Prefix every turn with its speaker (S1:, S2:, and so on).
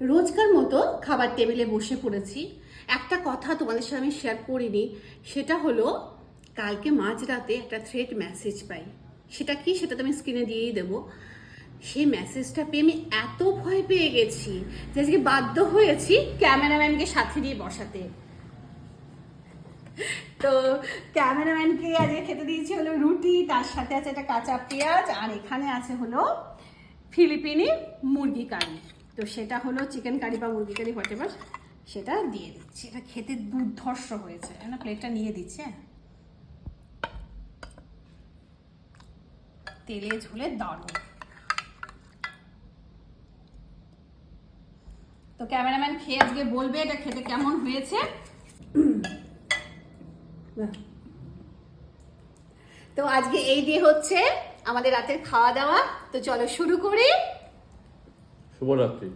S1: রোজকার মতো খাবার টেবিলে বসে পড়েছি। একটা কথা তোমাদের সাথে আমি শেয়ার করিনি, সেটা হলো কালকে মাঝরাতে একটা থ্রেড মেসেজ পাই। সেটা কি, সেটা তো আমি স্ক্রিনে দিয়েই দেবো। সেই মেসেজটা পেয়ে আমি এত ভয় পেয়ে গেছি যে আজকে বাধ্য হয়েছি ক্যামেরাম্যানকে সাথে দিয়ে বসাতে। তো ক্যামেরাম্যানকে আজকে খেতে দিয়েছি হলো রুটি, তার সাথে আছে একটা কাঁচা পেঁয়াজ, আর এখানে আছে হলো ফিলিপিনি মুরগি কারি। তো সেটা হলো চিকেন কারি বা মুরগি কারি হোয়াটএভার, সেটা দিয়ে দিচ্ছি। এটা খেতে দুর্ধর্ষ হয়েছে। না, প্লেটটা নিয়ে দিচ্ছে, তেলে ঝোলে দারুণ। তো ক্যামেরাম্যান খেয়ে আজকে বলবে এটা খেতে কেমন হয়েছে। তো আজকে এই দিয়ে হচ্ছে আমাদের রাতের খাওয়া দাওয়া। তো চলো শুরু করি।
S2: শুভরাত্রি।